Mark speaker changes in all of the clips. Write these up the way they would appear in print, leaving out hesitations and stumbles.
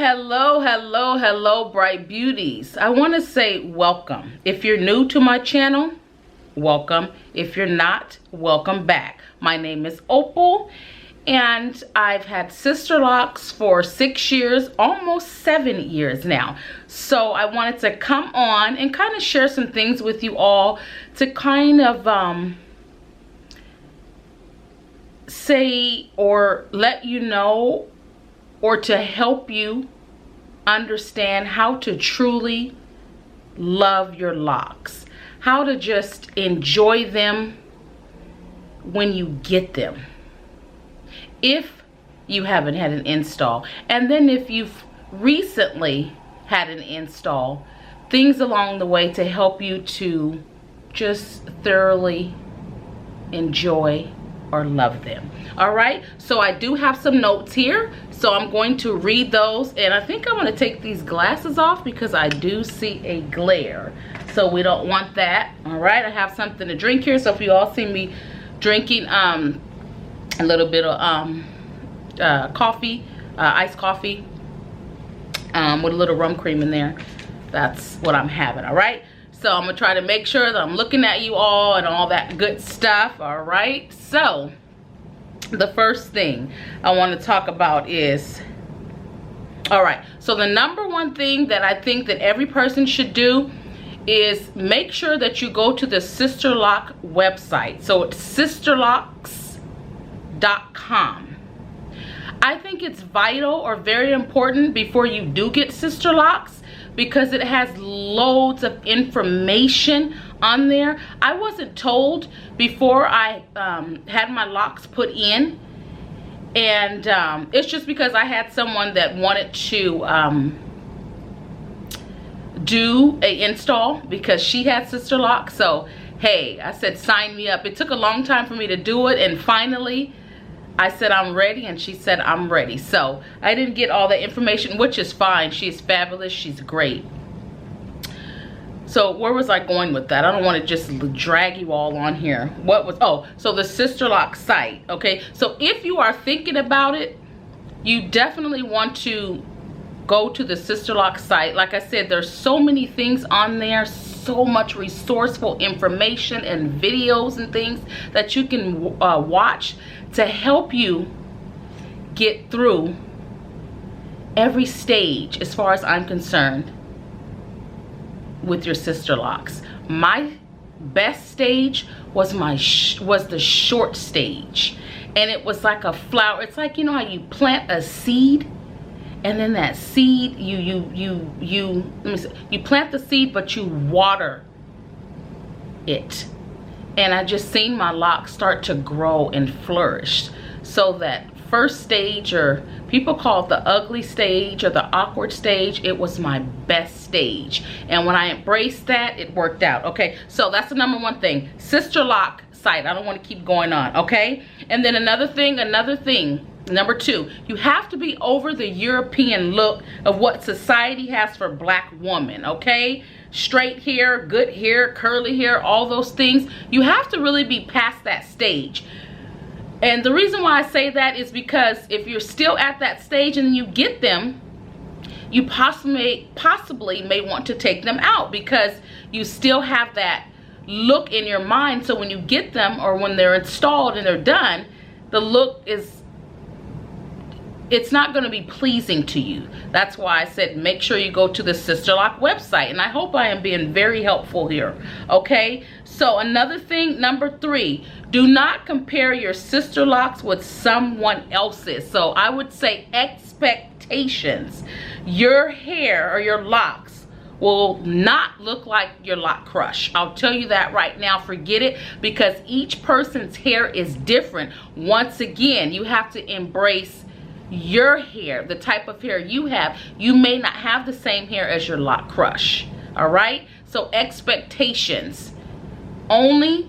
Speaker 1: Hello, bright beauties. I want to say welcome. If you're new to my channel, welcome. If you're not, welcome back. My name is Opal, and I've had Sisterlocks for 6 years, almost 7 years now. So I wanted to come on and kind of share some things with you all to kind of say or let you know, or to help you understand how to truly love your locks, how to just enjoy them when you get them, if you haven't had an install, and then if you've recently had an install, things along the way to help you to just thoroughly enjoy or love them. All right, so I do have some notes here, so I'm going to read those, and I think I'm going to take these glasses off because I do see a glare, so we don't want that. All right, I have something to drink here, so if you all see me drinking a little bit of coffee, iced coffee with a little rum cream in there, that's what I'm having. All right, so I'm gonna try to make sure that I'm looking at you all and all that good stuff. All right, so the first thing I want to talk about is, all right, so the number one thing that I think that every person should do is make sure that you go to the Sisterlock website. So it's sisterlocks.com. I think it's vital or very important before you do get Sisterlocks, because it has loads of information on there. I wasn't told before I had my locks put in, and it's just because I had someone that wanted to do a install because she had Sisterlocks. So hey, I said sign me up. It took a long time for me to do it, and finally I said I'm ready, and she said I'm ready. So I didn't get all the information, which is fine. She's fabulous, she's great. So where was I going with that? I don't want to just drag you all on here. What was, oh, so the Sisterlock site. Okay, so if you are thinking about it, you definitely want to go to the Sisterlock site. Like I said, there's so many things on there, so much resourceful information and videos and things that you can watch to help you get through every stage, as far as I'm concerned, with your Sisterlocks. My best stage was the short stage, and it was like a flower. It's like, you know how you plant a seed, and then that seed you plant the seed, but you water it. And I just seen my locks start to grow and flourish. So that first stage, or people call it the ugly stage or the awkward stage, it was my best stage. And when I embraced that, it worked out. Okay, so that's the number one thing. Sisterlock site. I don't want to keep going on. Okay, and then another thing, number two, you have to be over the European look of what society has for black women. Okay, straight hair, good hair, curly hair, all those things. You have to really be past that stage. And the reason why I say that is because if you're still at that stage and you get them, you possibly may want to take them out, because you still have that look in your mind. So when you get them, or when they're installed and they're done, the look is, it's not going to be pleasing to you. That's why I said make sure you go to the Sisterlock website, and I hope I am being very helpful here. Okay, so another thing, number three, do not compare your Sisterlocks with someone else's. So I would say expectations. Your hair or your locks will not look like your lock crush. I'll tell you that right now. Forget it, because each person's hair is different. Once again, you have to embrace your hair, the type of hair you have. You may not have the same hair as your lock crush. All right, so expectations. Only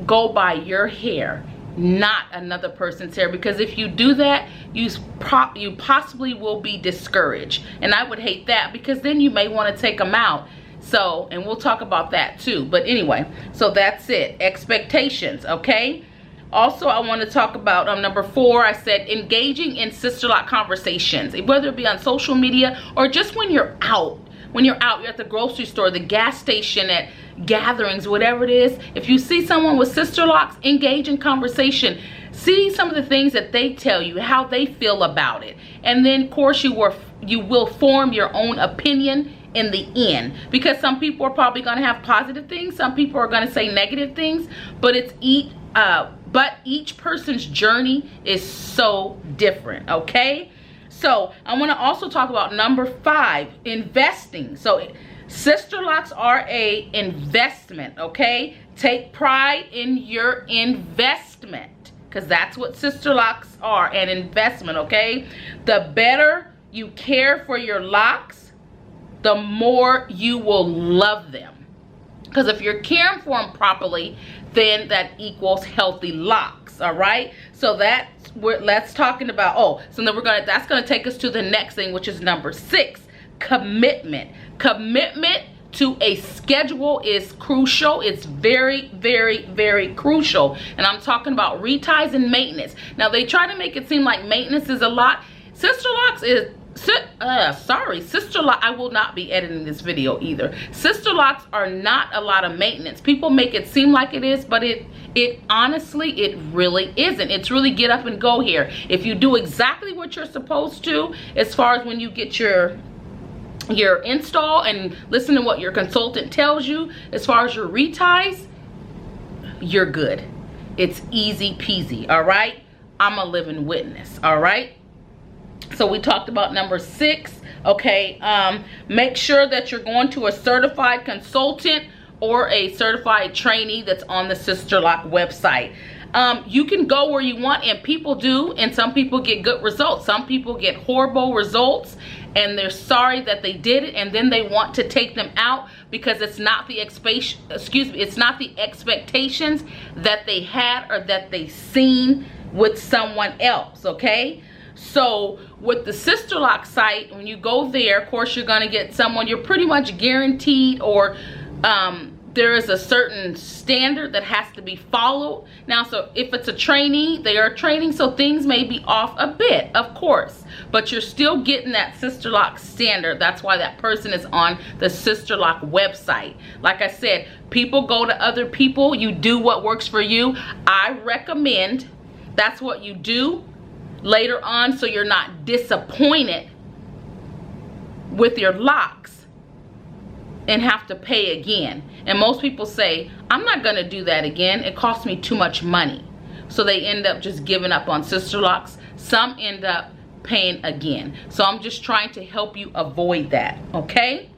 Speaker 1: go by your hair, not another person's hair, because if you do that, you possibly will be discouraged, and I would hate that, because then you may want to take them out. So, and we'll talk about that too. But anyway, so that's it. Expectations. Okay, Also, I want to talk about number 4. I said engaging in sister-lock conversations, whether it be on social media or just when you're out. When you're out, you're at the grocery store, the gas station, at gatherings, whatever it is. If you see someone with sister-locks, engage in conversation. See some of the things that they tell you, how they feel about it. And then, of course, you will form your own opinion in the end, because some people are probably going to have positive things, some people are going to say negative things, but each person's journey is so different. Okay, so I want to also talk about number 5, investing. So sister-locks are a investment. Okay, take pride in your investment, because that's what sister-locks are, an investment. Okay, the better you care for your locks, the more you will love them. Because if you're caring for them properly, then that equals healthy locks. All right, so let's talking about, so then that's gonna take us to the next thing, which is number 6, commitment. Commitment to a schedule is crucial. It's very, very, very crucial. And I'm talking about reties and maintenance. Now, they try to make it seem like maintenance is a lot. Sister-locks is sister-lock. I will not be editing this video either. Sister-locks are not a lot of maintenance. People make it seem like it is, but it honestly, it really isn't. It's really get up and go here. If you do exactly what you're supposed to, as far as when you get your install and listen to what your consultant tells you, as far as your reties, you're good. It's easy peasy. All right, I'm a living witness. All right, so we talked about number 6. Okay, make sure that you're going to a certified consultant or a certified trainee that's on the Sisterlock website. You can go where you want, and people do, and some people get good results. Some people get horrible results, and they're sorry that they did it, and then they want to take them out because it's not the it's not the expectations that they had or that they seen with someone else. Okay, so with the Sisterlock site, when you go there, of course, you're going to get someone you're pretty much guaranteed, or there is a certain standard that has to be followed. Now, so if it's a trainee, they are training, so things may be off a bit, of course, but you're still getting that Sisterlock standard. That's why that person is on the Sisterlock website. Like I said, people go to other people. You do what works for you. I recommend that's what you do later on, so you're not disappointed with your locks and have to pay again. And most people say, I'm not going to do that again. It costs me too much money. So they end up just giving up on Sisterlocks. Some end up paying again. So I'm just trying to help you avoid that. Okay?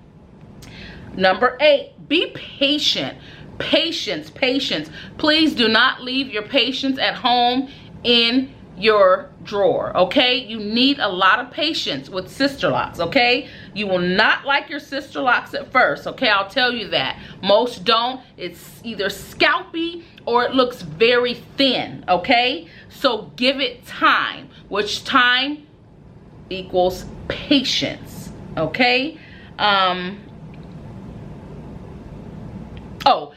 Speaker 1: Number 8, be patient. Patience, patience. Please do not leave your patience at home in your drawer. Okay, you need a lot of patience with Sisterlocks. Okay, you will not like your Sisterlocks at first. Okay, I'll tell you that. Most don't. It's either scalpy or it looks very thin. Okay, so give it time, which time equals patience. Okay,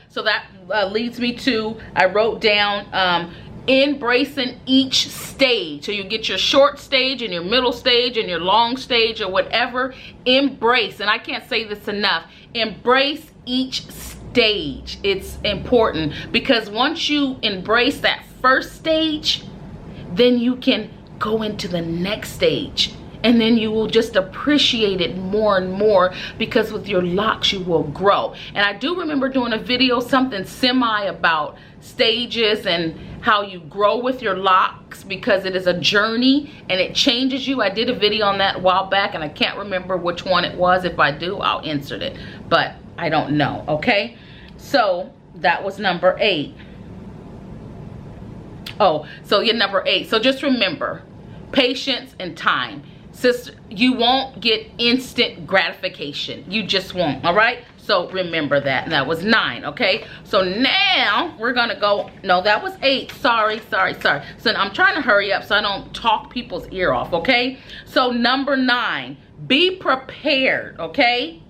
Speaker 1: so that leads me to, I wrote down embracing each stage. So you get your short stage and your middle stage and your long stage or whatever. Embrace, and I can't say this enough, embrace each stage. It's important, because once you embrace that first stage, then you can go into the next stage, and then you will just appreciate it more and more, because with your locks you will grow. And I do remember doing a video, something semi about stages and how you grow with your locks, because it is a journey and it changes you. I did a video on that a while back, and I can't remember which one it was. If I do, I'll insert it, but I don't know. Okay, so that was number 8. So yeah, number 8. So just remember, patience and time. Sister, you won't get instant gratification. You just won't. All right, so remember that. And that was 9. Okay, so now we're gonna go, no, that was 8. Sorry. So I'm trying to hurry up so I don't talk people's ear off. Okay, so number 9, be prepared. Okay,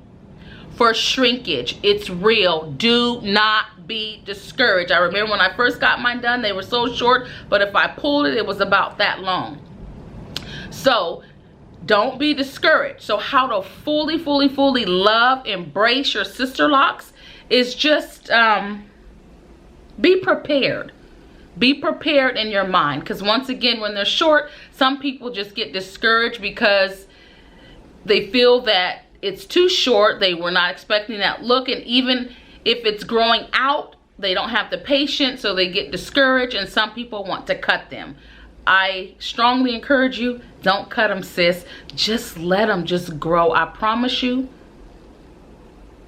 Speaker 1: for shrinkage. It's real. Do not be discouraged. I remember when I first got mine done, they were so short, but if I pulled it, it was about that long. So don't be discouraged. So how to fully love, embrace your Sisterlocks is just be prepared. Be prepared in your mind, because once again, when they're short, some people just get discouraged because they feel that it's too short. They were not expecting that look, and even if it's growing out, they don't have the patience, so they get discouraged, and some people want to cut them. I strongly encourage you, don't cut them, sis. Just let them just grow. I promise you,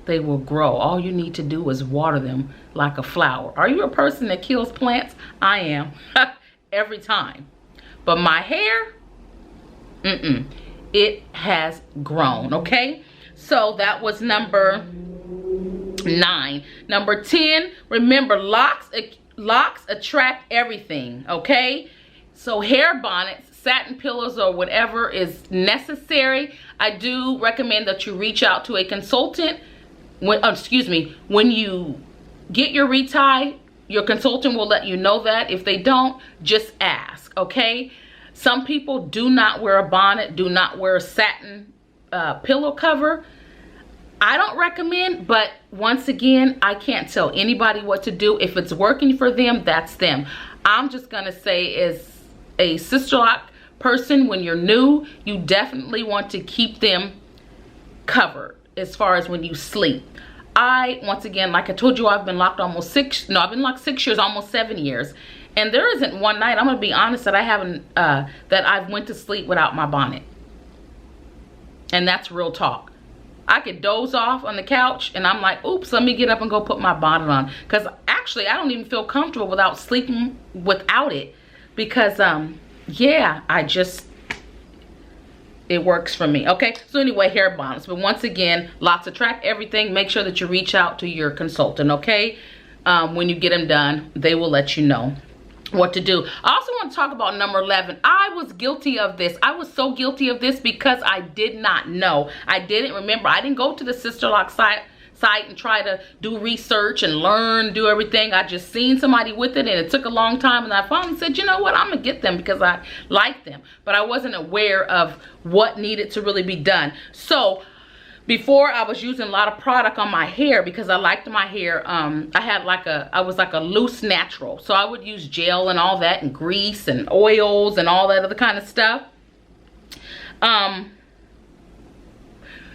Speaker 1: they will grow. All you need to do is water them like a flower. Are you a person that kills plants? I am. Every time. But my hair, it has grown, okay? So that was number 9. Number 10, remember, locks attract everything, okay? So hair bonnets, satin pillows, or whatever is necessary. I do recommend that you reach out to a consultant. When you get your retie, your consultant will let you know that. If they don't, just ask, okay? Some people do not wear a bonnet, do not wear a satin pillow cover. I don't recommend, but once again, I can't tell anybody what to do. If it's working for them, that's them. I'm just gonna say, as a Sisterlock person, when you're new, you definitely want to keep them covered as far as when you sleep. Once again, like I told you, I've been locked I've been locked 6 years, almost 7 years. And there isn't one night, I'm gonna be honest, that I haven't, that I've went to sleep without my bonnet. And that's real talk. I could doze off on the couch and I'm like, oops, let me get up and go put my bonnet on. Because actually, I don't even feel comfortable without sleeping without it. Because, yeah, it works for me. Okay, so anyway, hair bonnets. But once again, locks attract everything. Make sure that you reach out to your consultant, okay? When you get them done, they will let you know what to do. I also want to talk about number 11. I was guilty of this. I was so guilty of this because I did not know. I didn't remember. I didn't go to the Sisterlocks site and try to do research and learn, do everything. I just seen somebody with it, and it took a long time, and I finally said, you know what, I'm gonna get them because I like them. But I wasn't aware of what needed to really be done. So before, I was using a lot of product on my hair because I liked my hair. I was like a loose natural. So I would use gel and all that, and grease and oils and all that other kind of stuff.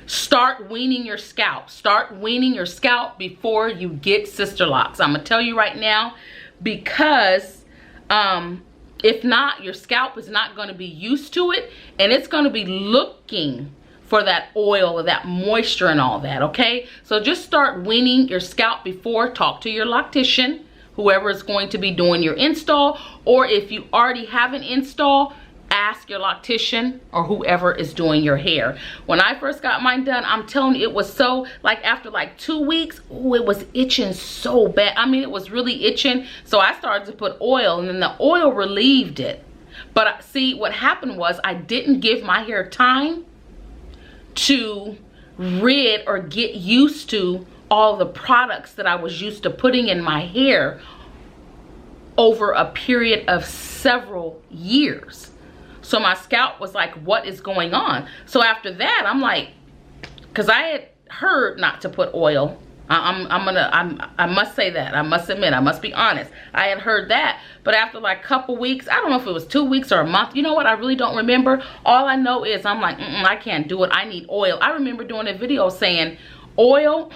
Speaker 1: Start weaning your scalp. Start weaning your scalp before you get Sisterlocks. I'm gonna tell you right now, because if not, your scalp is not gonna be used to it, and it's gonna be looking for that oil or that moisture and all that, okay? So just start weaning your scalp before. Talk to your loctician, whoever is going to be doing your install, or if you already have an install, ask your loctician or whoever is doing your hair. When I first got mine done, I'm telling you, it was so, like after like 2 weeks, ooh, it was itching so bad. I mean, it was really itching. So I started to put oil, and then the oil relieved it. But see, what happened was I didn't give my hair time to rid or get used to all the products that I was used to putting in my hair over a period of several years. So my scalp was like, what is going on? So after that, I'm like, because I had heard not to put oil. I must say that. I must admit, I must be honest. I had heard that, but after like a couple weeks, I don't know if it was 2 weeks or a month. You know what? I really don't remember. All I know is I'm like, I can't do it. I need oil. I remember doing a video saying, oil?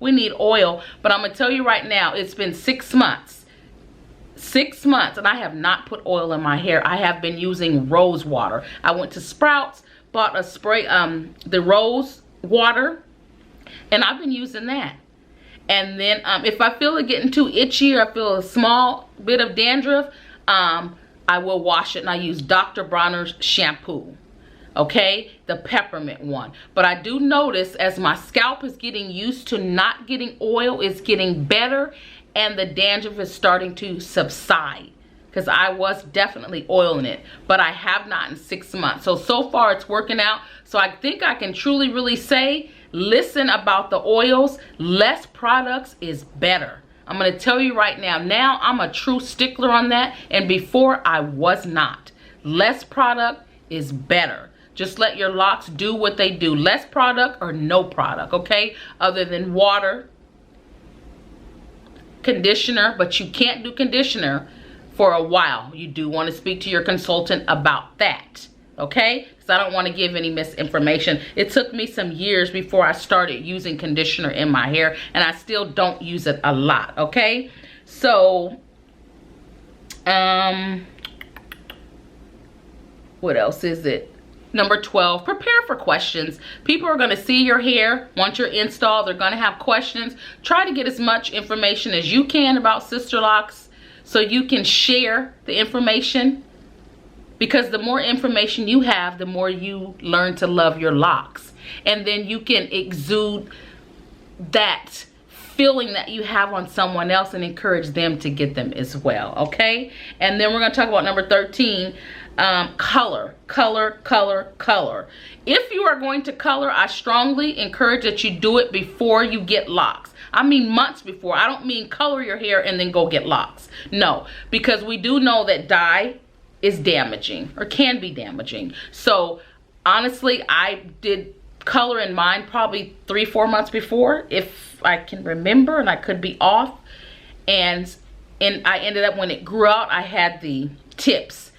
Speaker 1: We need oil. But I'm going to tell you right now, it's been 6 months. 6 months, and I have not put oil in my hair. I have been using rose water. I went to Sprouts, bought a spray, the rose water, and I've been using that. And then if I feel it getting too itchy, or I feel a small bit of dandruff, I will wash it, and I use Dr. Bronner's shampoo. Okay, the peppermint one. But I do notice as my scalp is getting used to not getting oil, it's getting better, and the dandruff is starting to subside, because I was definitely oiling it, but I have not in 6 months. So far it's working out. So I think I can truly really say listen about the oils. Less products is better. I'm going to tell you right now. Now I'm a true stickler on that, and before I was not. Less product is better. Just let your locks do what they do. Less product or no product, okay? Other than water, conditioner, but you can't do conditioner for a while. You do want to speak to your consultant about that, okay? Because I don't want to give any misinformation. It took me some years before I started using conditioner in my hair, and I still don't use it a lot, okay? So, what else is it? Number 12, prepare for questions. People are going to see your hair once you're installed. They're going to have questions. Try to get as much information as you can about Sisterlocks so you can share the information. Because the more information you have, the more you learn to love your locks. And then you can exude that feeling that you have on someone else and encourage them to get them as well, okay? And then we're going to talk about number 13, color. If you are going to color, I strongly encourage that you do it before you get locks. I mean months before. I don't mean color your hair and then go get locks. No, because we do know that dye is damaging or can be damaging. So honestly, I did color in mine probably 3-4 months before, if I can remember, and I could be off. And I ended up, when it grew out, I had the tips.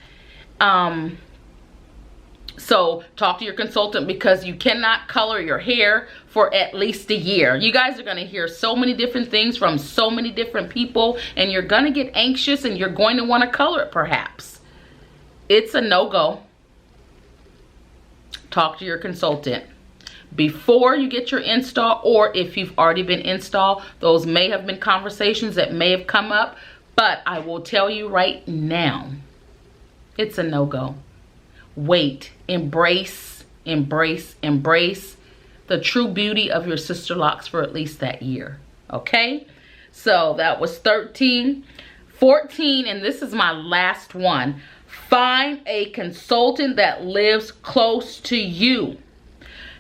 Speaker 1: So talk to your consultant, because you cannot color your hair for at least a year. You guys are going to hear so many different things from so many different people, and you're going to get anxious and you're going to want to color it perhaps. It's a no-go. Talk to your consultant before you get your install, or if you've already been installed. Those may have been conversations that may have come up, but I will tell you right now, it's a no-go. Wait, embrace the true beauty of your Sisterlocks for at least that year, okay? So that was 13. 14, and this is my last one. Find a consultant that lives close to you.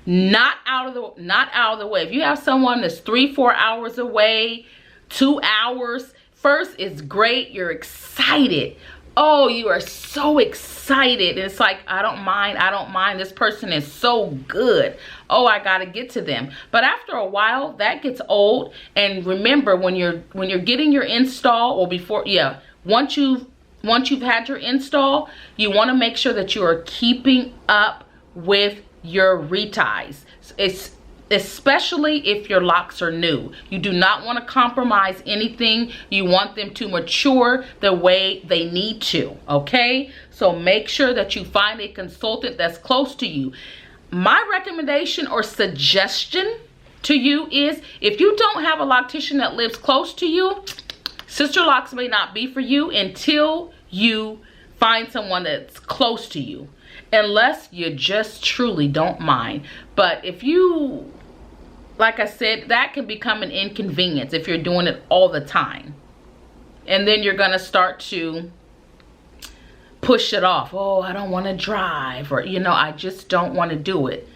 Speaker 1: Not out of the way. If you have someone that's 3-4 hours away, 2 hours, first it's great, you're excited. Oh, you are so excited. It's like, I don't mind. This person is so good. Oh, I gotta get to them. But after a while, that gets old. And remember, when you're getting your install, or before, yeah, once you've had your install, you want to make sure that you are keeping up with your reties. It's especially if your locks are new. You do not want to compromise anything. You want them to mature the way they need to, okay? So make sure that you find a consultant that's close to you. My recommendation or suggestion to you is, if you don't have a loctician that lives close to you, Sisterlocks may not be for you until you find someone that's close to you, unless you just truly don't mind. But if you, like I said, that can become an inconvenience if you're doing it all the time. And then you're gonna start to push it off. Oh, I don't want to drive, or I just don't want to do it.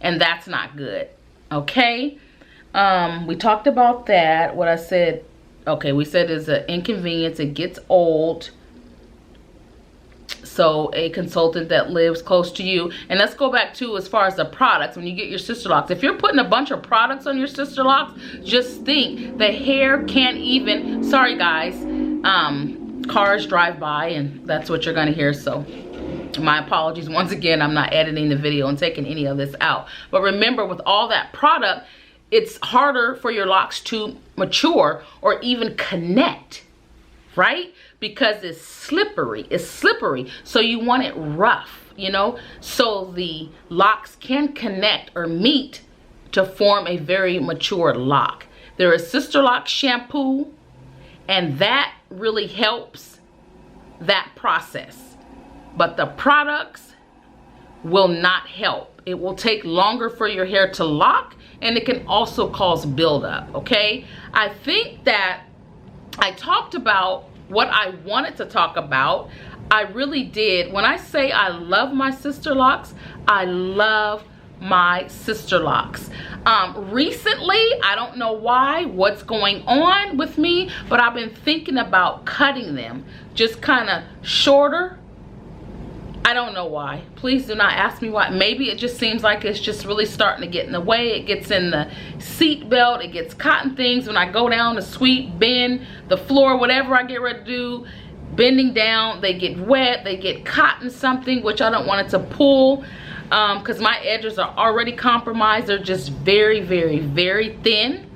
Speaker 1: And that's not good, okay? We talked about that. What I said, okay, we said it's an inconvenience, it gets old. So a consultant that lives close to you. And let's go back to, as far as the products, when you get your Sisterlocks, if you're putting a bunch of products on your Sisterlocks, just think, the hair can't even, sorry guys, cars drive by and that's what you're gonna hear, so my apologies once again. I'm not editing the video and taking any of this out. But remember, with all that product, it's harder for your locks to mature or even connect, right? Because it's slippery. So you want it rough, so the locks can connect or meet to form a very mature lock. There is Sisterlocks shampoo, and that really helps that process. But the products will not help. It will take longer for your hair to lock, and it can also cause buildup, okay? I think that I talked about what I wanted to talk about. I really did. When I say I love my Sisterlocks, I love my Sisterlocks. Recently, I don't know what's going on with me, but I've been thinking about cutting them just kind of shorter. I don't know why. Please do not ask me why. Maybe it just seems like it's just really starting to get in the way. It gets in the seat belt. It gets caught in things when I go down to sweep, bend the floor, whatever I get ready to do. Bending down, they get wet. They get caught in something, which I don't want it to pull. Because my edges are already compromised. They're just very, very, very thin.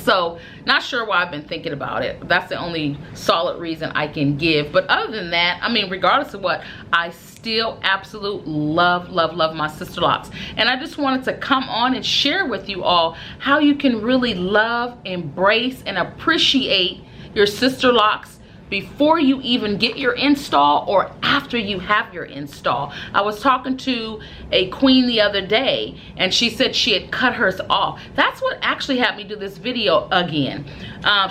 Speaker 1: So, not sure why I've been thinking about it. That's the only solid reason I can give. But other than that, I mean, regardless of what, I still absolutely love my Sisterlocks. And I just wanted to come on and share with you all how you can really love, embrace, and appreciate your Sisterlocks before you even get your install or after you have your install. I was talking to a queen the other day and she said she had cut hers off. That's what actually had me do this video again.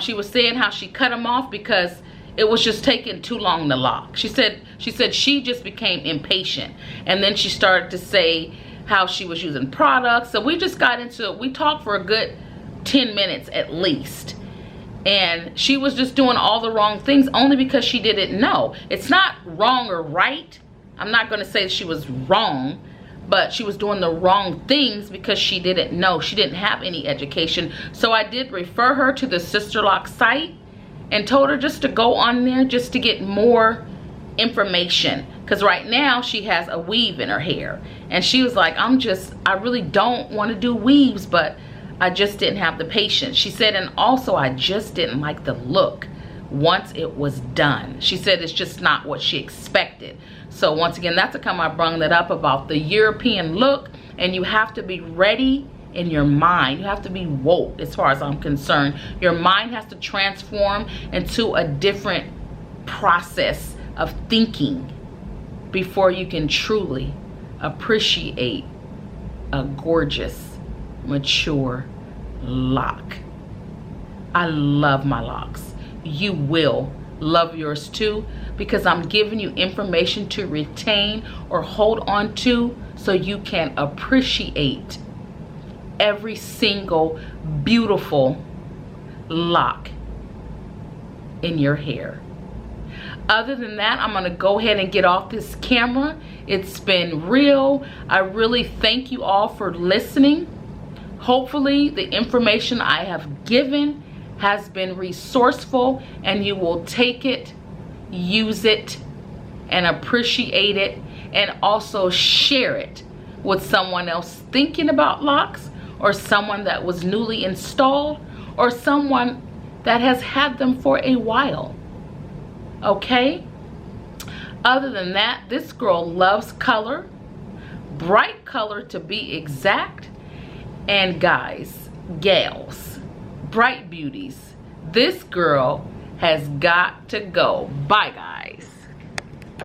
Speaker 1: She was saying how she cut them off because it was just taking too long to lock. She said she just became impatient, and then she started to say how she was using products. So we just got into it. We talked for a good 10 minutes at least. And she was just doing all the wrong things only because she didn't know. It's not wrong or right. I'm not going to say she was wrong, but she was doing the wrong things because she didn't know. She didn't have any education. So I did refer her to the Sisterlocks site and told her just to go on there just to get more information. Because right now she has a weave in her hair. And she was like, I really don't want to do weaves, but I just didn't have the patience. She said, and also I just didn't like the look once it was done. She said it's just not what she expected. So once again, that's how come I brung that up about the European look. And you have to be ready in your mind. You have to be woke as far as I'm concerned. Your mind has to transform into a different process of thinking before you can truly appreciate a gorgeous, mature lock. I love my locks. You will love yours too, because I'm giving you information to retain or hold on to so you can appreciate every single beautiful lock in your hair. Other than that, I'm gonna go ahead and get off this camera. It's been real. I really thank you all for listening. Hopefully the information I have given has been resourceful and you will take it, use it, and appreciate it, and also share it with someone else thinking about locks, or someone that was newly installed, or someone that has had them for a while. Okay? Other than that, this girl loves color, bright color to be exact. And guys, gals, bright beauties, this girl has got to go. Bye, guys.